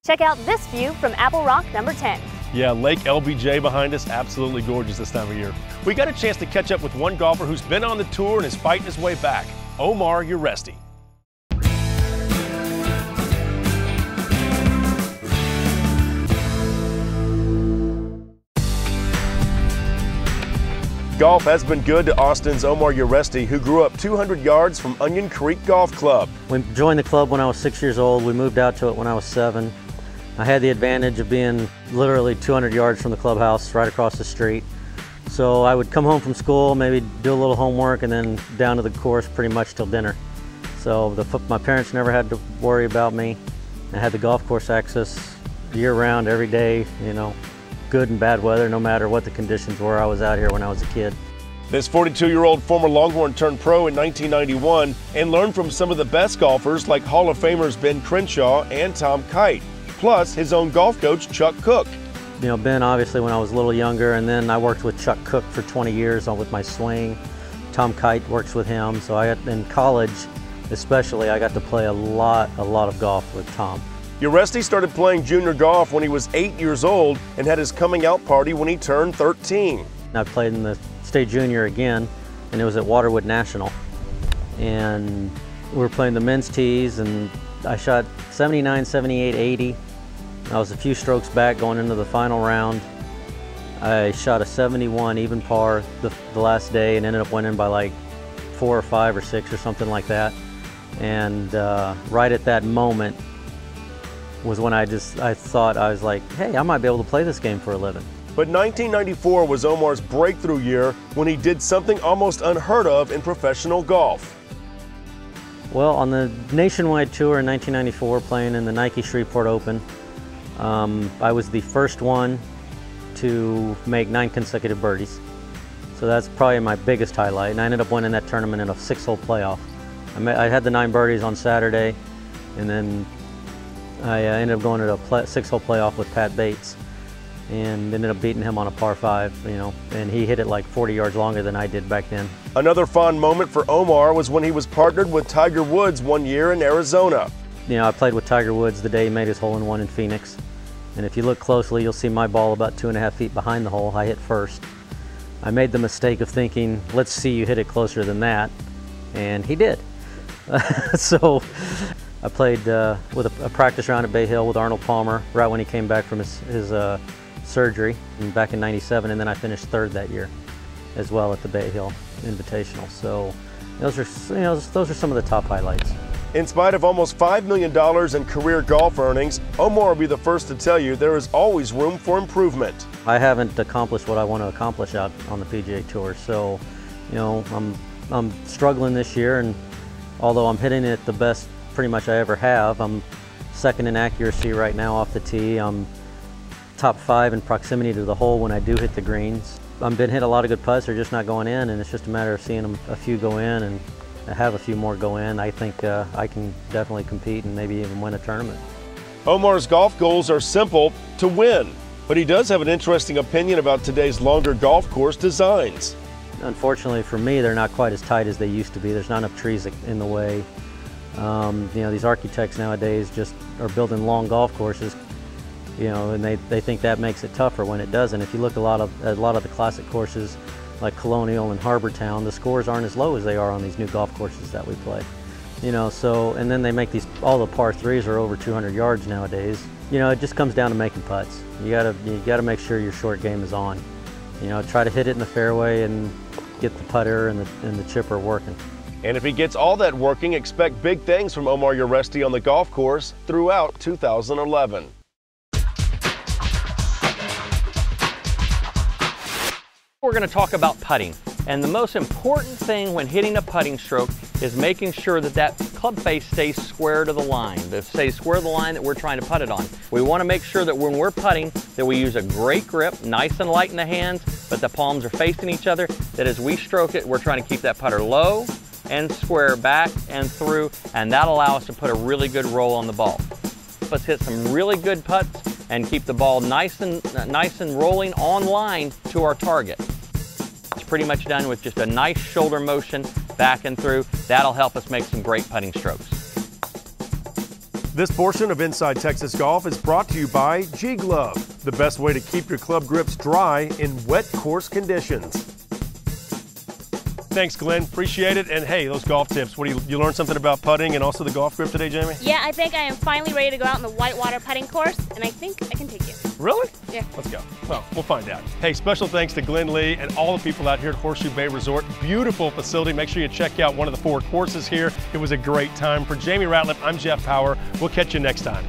Check out this view from Apple Rock number 10. Yeah, Lake LBJ behind us, absolutely gorgeous this time of year. We got a chance to catch up with one golfer who's been on the tour and is fighting his way back, Omar Uresti. Golf has been good to Austin's Omar Uresti, who grew up 200 yards from Onion Creek Golf Club. We joined the club when I was 6 years old. We moved out to it when I was 7. I had the advantage of being literally 200 yards from the clubhouse, right across the street. So I would come home from school, maybe do a little homework, and then down to the course pretty much till dinner. So my parents never had to worry about me. I had the golf course access year-round, every day, you know, good and bad weather, no matter what the conditions were. I was out here when I was a kid. This 42-year-old former Longhorn turned pro in 1991 and learned from some of the best golfers like Hall of Famers Ben Crenshaw and Tom Kite, plus his own golf coach, Chuck Cook. You know, Ben obviously when I was a little younger, and then I worked with Chuck Cook for 20 years with my swing. Tom Kite works with him, so in college especially, I got to play a lot of golf with Tom. Uresti started playing junior golf when he was 8 years old and had his coming out party when he turned 13. I played in the state junior again, and it was at Waterwood National. And we were playing the men's tees, and I shot 79, 78, 80. I was a few strokes back going into the final round. I shot a 71 even par the last day and ended up winning by like 4 or 5 or 6 or something like that. And right at that moment was when I thought, I was like, hey, I might be able to play this game for a living. But 1994 was Omar's breakthrough year when he did something almost unheard of in professional golf. Well, on the nationwide tour in 1994, playing in the Nike Shreveport Open, I was the first one to make 9 consecutive birdies. So that's probably my biggest highlight, and I ended up winning that tournament in a 6-hole playoff. I had the 9 birdies on Saturday, and then I ended up going to a 6-hole playoff with Pat Bates and ended up beating him on a par 5, you know, and he hit it like 40 yards longer than I did back then. Another fond moment for Omar was when he was partnered with Tiger Woods one year in Arizona. You know, I played with Tiger Woods the day he made his hole-in-one in Phoenix, and if you look closely, you'll see my ball about 2.5 feet behind the hole. I hit first. I made the mistake of thinking, let's see you hit it closer than that, and he did. So I played with a practice round at Bay Hill with Arnold Palmer right when he came back from his surgery back in '97, and then I finished 3rd that year as well at the Bay Hill Invitational. So those are, you know, those are some of the top highlights. In spite of almost $5 million in career golf earnings, Omar will be the first to tell you there is always room for improvement. I haven't accomplished what I want to accomplish out on the PGA Tour, so you know, I'm struggling this year, and although I'm hitting it the best pretty much I ever have, I'm 2nd in accuracy right now off the tee. I'm top 5 in proximity to the hole when I do hit the greens. I've been hit a lot of good putts, they're just not going in, and it's just a matter of seeing them, a few go in, and have a few more go in. I think I can definitely compete and maybe even win a tournament. Omar's golf goals are simple: to win. But he does have an interesting opinion about today's longer golf course designs. Unfortunately for me, they're not quite as tight as they used to be. There's not enough trees in the way. You know, these architects nowadays just are building long golf courses, you know, and they think that makes it tougher when it doesn't. If you look at a lot of the classic courses like Colonial and Harbor Town, the scores aren't as low as they are on these new golf courses that we play. You know, so, and then they make all the par 3s are over 200 yards nowadays. You know, it just comes down to making putts. You gotta make sure your short game is on. You know, try to hit it in the fairway and get the putter and the chipper working. And if he gets all that working, expect big things from Omar Uresti on the golf course throughout 2011. We're going to talk about putting, and the most important thing when hitting a putting stroke is making sure that club face stays square to the line, that it stays square to the line that we're trying to putt it on. We want to make sure that when we're putting that we use a great grip, nice and light in the hands, but the palms are facing each other, that as we stroke it, we're trying to keep that putter low and square back and through, and that'll allow us to put a really good roll on the ball. Let's hit some really good putts and keep the ball nice and rolling on line to our target. It's pretty much done with just a nice shoulder motion back and through. That'll help us make some great putting strokes. This portion of Inside Texas Golf is brought to you by G-Glove, the best way to keep your club grips dry in wet course conditions. Thanks, Glenn. Appreciate it. And hey, those golf tips. What do you learned something about putting and also the golf grip today, Jamie? Yeah, I think I am finally ready to go out on the whitewater putting course, and I think I can take you. Really? Yeah. Let's go. Well, we'll find out. Hey, special thanks to Glenn Lee and all the people out here at Horseshoe Bay Resort. Beautiful facility. Make sure you check out one of the 4 courses here. It was a great time. For Jamie Ratliff, I'm Jeff Power. We'll catch you next time.